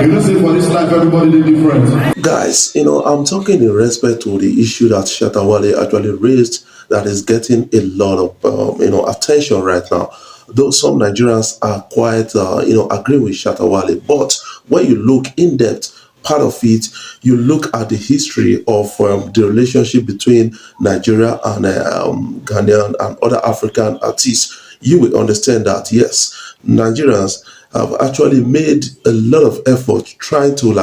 You know, say for this life, everybody is different. Guys, I'm talking in respect to the issue that Shatta Wale actually raised that is getting a lot of, attention right now. Though some Nigerians are quite, agree with Shatta Wale, but when you look in depth, part of it, you look at the history of the relationship between Nigeria and Ghanaian and other African artists, you will understand that, yes, Nigerians have actually made a lot of effort trying to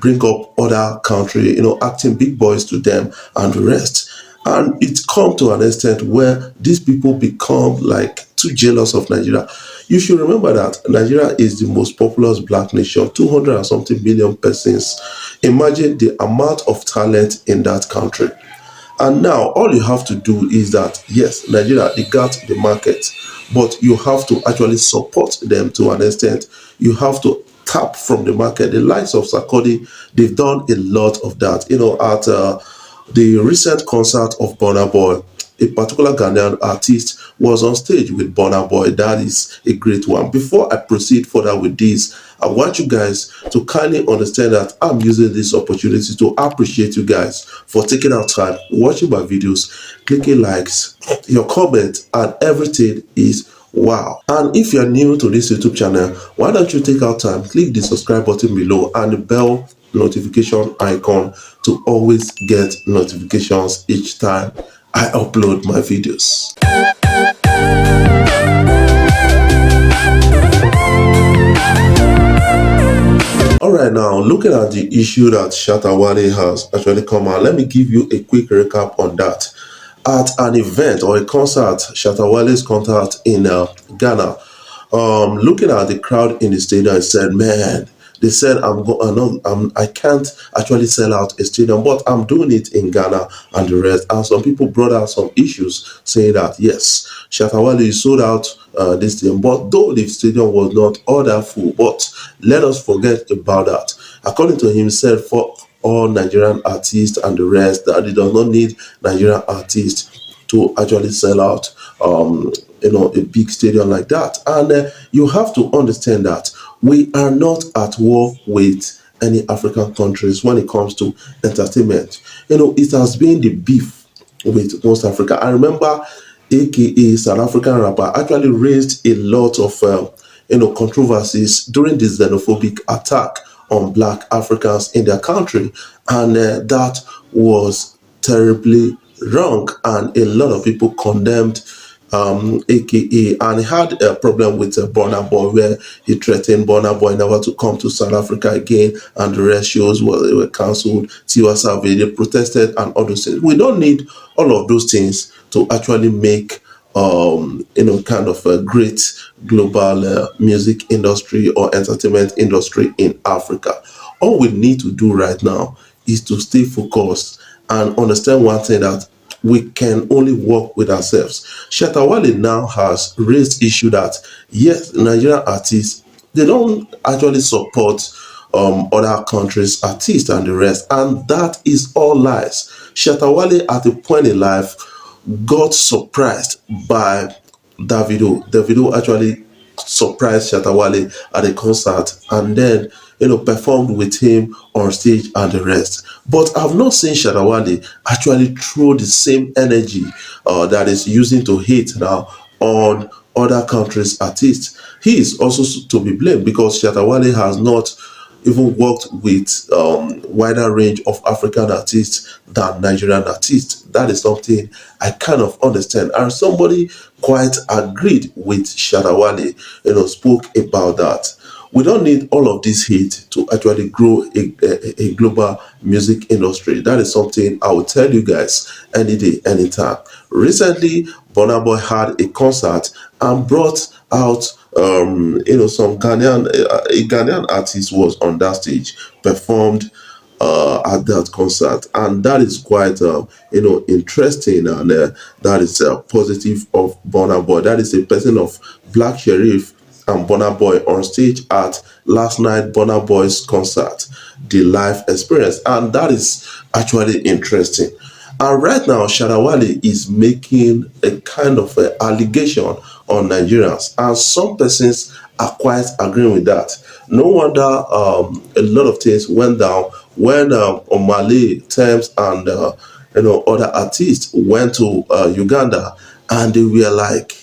bring up other country, acting big boys to them and the rest. And it's come to an extent where these people become like too jealous of Nigeria. You should remember that Nigeria is the most populous black nation, 200 and something million persons. Imagine the amount of talent in that country. And now all you have to do is that, yes, Nigeria, they got the market, but you have to actually support them to an extent. You have to tap from the market. The likes of Sarkodie, they've done a lot of that. At the recent concert of Burna Boy, a particular Ghanaian artist was on stage with Burna Boy. That is a great one. Before I proceed further with this, I want you guys to kindly understand that I'm using this opportunity to appreciate you guys for taking out time, watching my videos, clicking likes, your comment, and everything is wow. And if you're new to this YouTube channel, why don't you take out time, click the subscribe button below and the bell notification icon to always get notifications each time I upload my videos. Alright, now looking at the issue that Shatta Wale has actually come out, let me give you a quick recap on that. At an event or a concert, Shatta Wale's concert in Ghana, looking at the crowd in the stadium, I said, man, they said I can't actually sell out a stadium, but I'm doing it in Ghana and the rest. And some people brought out some issues saying that yes, Shatta Wale sold out this stadium, but though the stadium was not all that full, but let us forget about that. According to himself, for all Nigerian artists and the rest, that he does not need Nigerian artists to actually sell out a big stadium like that. And you have to understand that we are not at war with any African countries when it comes to entertainment. It has been the beef with West Africa. I remember aka South African rapper actually raised a lot of controversies during this xenophobic attack on black Africans in their country, and that was terribly wrong, and a lot of people condemned aka, and he had a problem with Burna Boy, where he threatened Burna Boy never to come to South Africa again, and the rest shows were cancelled. Tiwa Savage, they protested and all those things. We don't need all of those things to actually make kind of a great global music industry or entertainment industry in Africa. All we need to do right now is to stay focused and understand one thing, that we can only work with ourselves. Shatta Wale now has raised issue that yes, Nigerian artists, they don't actually support other countries' artists and the rest, and that is all lies. Shatta Wale at a point in life got surprised by Davido. Davido actually surprised Shatta Wale at a concert and then performed with him on stage and the rest. But I've not seen Shatta Wale actually throw the same energy that is using to hate now on other countries' artists. He is also to be blamed because Shatta Wale has not even worked with wider range of African artists than Nigerian artists. That is something I kind of understand. And somebody quite agreed with Shatta Wale, spoke about that. We don't need all of this hate to actually grow a global music industry. That is something I will tell you guys any day, anytime. Recently, Burna Boy had a concert and brought out some Ghanaian artist was on that stage, performed at that concert, and that is quite interesting, and that is positive of Burna Boy. That is a person of Black Sheriff and Burna Boy on stage at last night Burna Boy's concert, the live experience, and that is actually interesting. And right now, Shatta Wale is making a kind of allegation on Nigerians, and some persons are quite agreeing with that. No wonder a lot of things went down when Omale, Thames, and other artists went to Uganda, and they were like,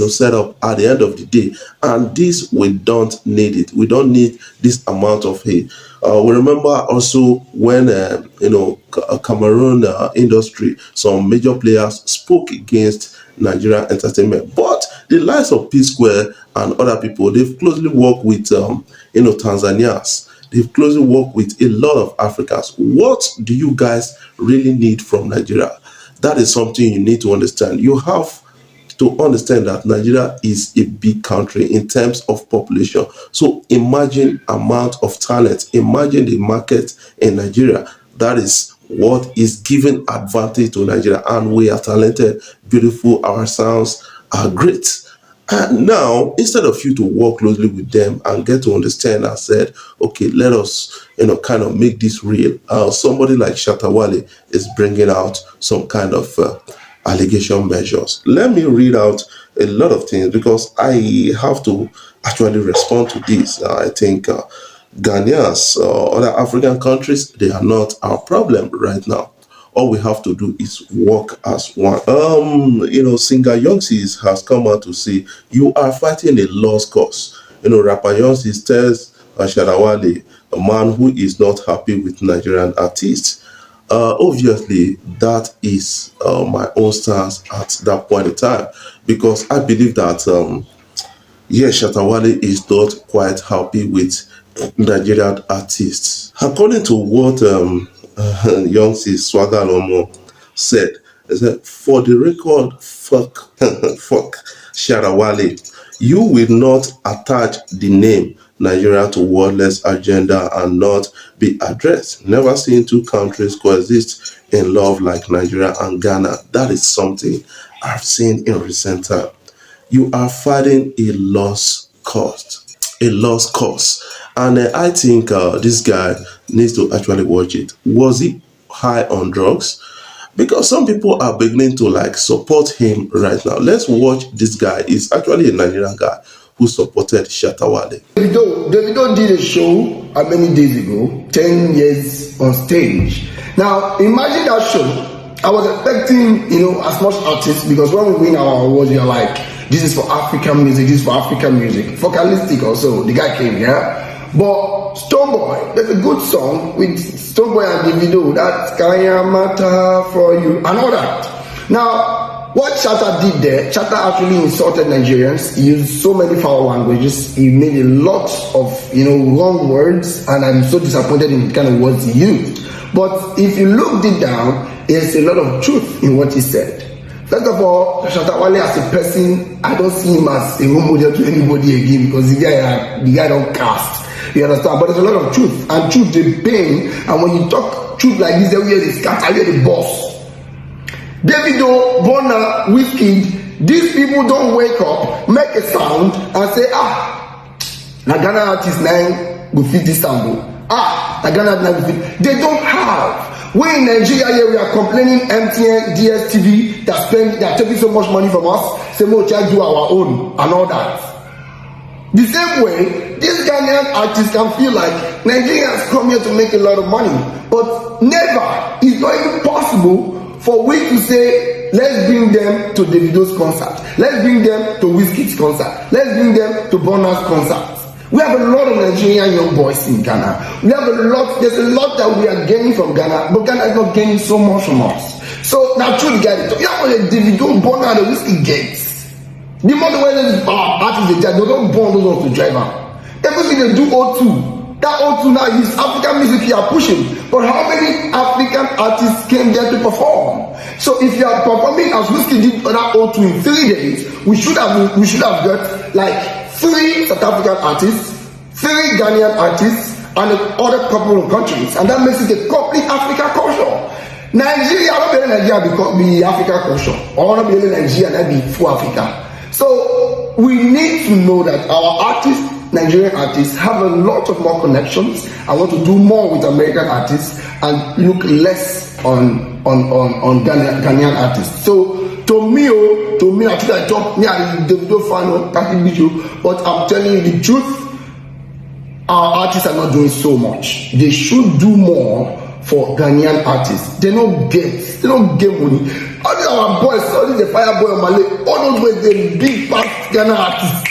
set up at the end of the day. And this, we don't need it. We don't need this amount of hate. We remember also when Cameroon industry, some major players spoke against Nigerian entertainment, but the likes of P Square and other people, they've closely worked with Tanzanians. They've closely worked with a lot of Africans. What do you guys really need from Nigeria? That is something you need to understand. You have to understand that Nigeria is a big country in terms of population. So imagine amount of talent, imagine the market in Nigeria. That is what is giving advantage to Nigeria. And we are talented, beautiful, our sounds are great. And now, instead of you to work closely with them and get to understand and said, okay, let us, kind of make this real. Somebody like Shatta Wale is bringing out some kind of allegation measures. Let me read out a lot of things because I have to actually respond to this. I think Ghannians or other African countries, they are not our problem right now. All we have to do is work as one. Singer Youngsis has come out to say you are fighting a lost cause. Rapper Youngsis tells Shattawale, a man who is not happy with Nigerian artists. Obviously, that is my own stance at that point in time, because I believe that yes, Shattawale is not quite happy with Nigerian artists. According to what Youngsi Swagger Lomo said, he said, for the record, fuck, fuck Shattawale. You will not attach the name Nigeria to wordless agenda and not be addressed. Never seen two countries coexist in love like Nigeria and Ghana. That is something I've seen in recent time. You are fighting a lost cause. A lost cause. And I think this guy needs to actually watch it. Was he high on drugs? Because some people are beginning to support him right now. Let's watch this guy. He's actually a Nigerian guy who supported Shatta Wale. Davido did a show how many days ago, 10 years on stage. Now imagine that show. I was expecting, as much artists, because when we win our awards, you're like, this is for African music, this is for African music. Focalistic also, the guy came, yeah? But Stonebwoy, there's a good song with Stonebwoy and Davido, that's Kaya Mata for you, and all that. Now, what Shatta did there, Shatta actually insulted Nigerians. He used so many foul languages. He made a lot of, wrong words, and I'm so disappointed in the kind of words he used. But if you look deep down, there's a lot of truth in what he said. First of all, Shatta Wale as a person, I don't see him as a role model to anybody again, because the guy don't cast. You understand? But there's a lot of truth, and truth they pain. And when you talk truth like this, they hear the scatter, hear the boss. Davido, Burna, Wizkid, these people don't wake up, make a sound, and say, na Ghana artist nine go fit this sound. Na Ghana artist nine go fit. They don't have. We in Nigeria here, we are complaining MTN, DSTV, they're taking so much money from us, say more try do our own and all that. The same way, this Ghanaian artist can feel like Nigerians come here to make a lot of money, but never, it's not even possible for we to say, let's bring them to Davido's concert, let's bring them to Wizkid's concert, let's bring them to Burna's concert. We have a lot of Nigerian young boys in Ghana. There's a lot that we are gaining from Ghana, but Ghana is not gaining so much from us. So now truly get it. You have a Davido, Burna, and the Wizkid gates. The more when artists they don't born those ones to drive out. Everything they do O2. That O2 now is African music you are pushing. But how many African artists came there to perform? So if you are performing as Wizkid did that O2 in 3 days, we should have got like 3 South African artists, 3 Ghanaian artists, and other couple of countries, and that makes it a complete African culture. Nigeria, not be Nigeria because be African culture, or not be Nigeria and be full Africa. So we need to know that our artists, Nigerian artists, have a lot of more connections and want to do more with American artists and look less on Ghanaian artists. So to me, I think I talk me and the video fan on package video, but I'm telling you the truth. Our artists are not doing so much. They should do more for Ghanaian artists. They don't get money. All these our boys, all these the Fireboy or Malay, all those boys, they big past Ghana artists.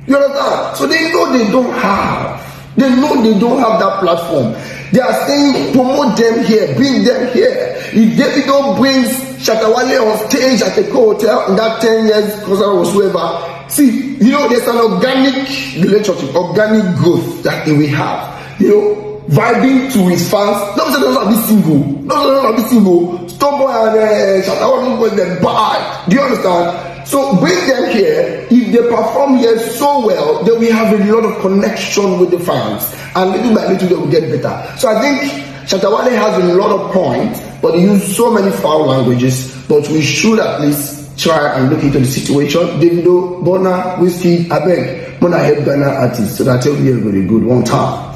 You understand? So they know they don't have. They know they don't have that platform. They are saying promote them here, bring them here. If Davido brings Shatta Wale on stage at a hotel in that 10 years concert or whatsoever, see, you know, there's an organic relationship, organic growth that he will have. You know, vibing to his fans. Don't say don't be single. Don't be single. Stoneboy and Shatta Wale was them bad. Do you understand? So bring them here. If they perform here so well, then we have a lot of connection with the fans, and little by little they will get better. So I think Shattawale has a lot of points, but he uses so many foul languages. But we should at least try and look into the situation. Davido, Burna, Whiskey, I beg, Burna help Ghana artists so that everybody good one time.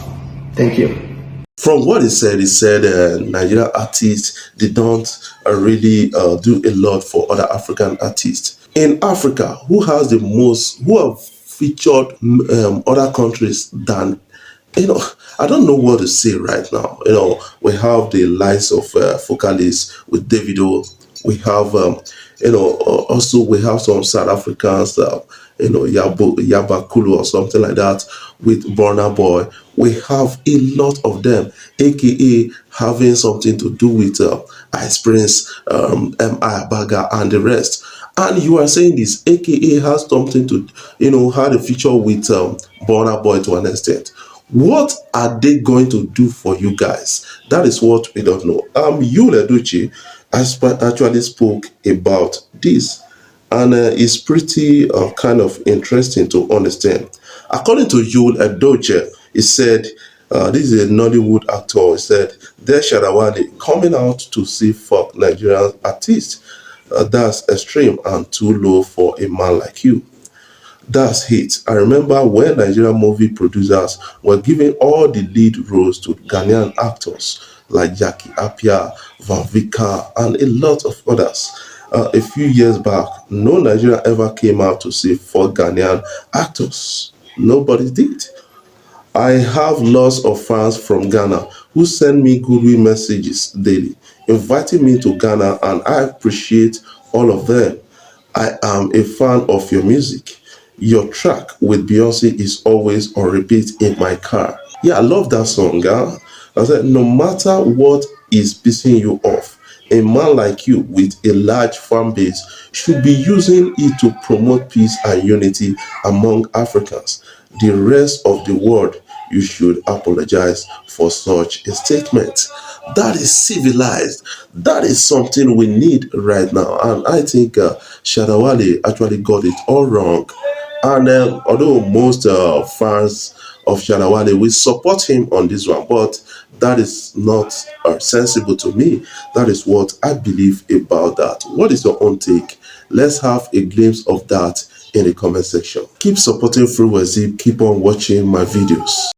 Thank you. From what he said Nigerian artists, they don't really do a lot for other African artists. In Africa, who have featured other countries than, I don't know what to say right now. We have the likes of Focalis with Davido. We have, also we have some South Africans, Yabakulu or something like that with Burna Boy. We have a lot of them, aka having something to do with Ice Prince, M.I. Baga and the rest. And you are saying this, aka has something to, had a feature with Burna Boy to an extent. What are they going to do for you guys? That is what we don't know. Yul Edochie actually spoke about this, and it's pretty kind of interesting to understand. According to Yul Edochie, he said, this is a Nollywood actor, he said, there's Shatta Wale coming out to see fuck Nigerian artists. That's extreme and too low for a man like you. That's hate. I remember when Nigerian movie producers were giving all the lead roles to Ghanaian actors like Jackie Appiah, Van Vika, and a lot of others. A few years back, no Nigerian ever came out to say for Ghanaian actors. Nobody did. I have lots of fans from Ghana who send me goodwill messages daily, inviting me to Ghana, and I appreciate all of them. I am a fan of your music. Your track with Beyonce is always on repeat in my car. Yeah, I love that song, huh? I said, no matter what is pissing you off, a man like you with a large fan base should be using it to promote peace and unity among Africans. The rest of the world, you should apologize for such a statement. That is civilized. That is something we need right now. And I think Shatta Wale actually got it all wrong. And although most fans of Shatta Wale will support him on this one, but that is not sensible to me. That is what I believe about that. What is your own take? Let's have a glimpse of that in the comment section. Keep supporting Free Wazib. Keep on watching my videos.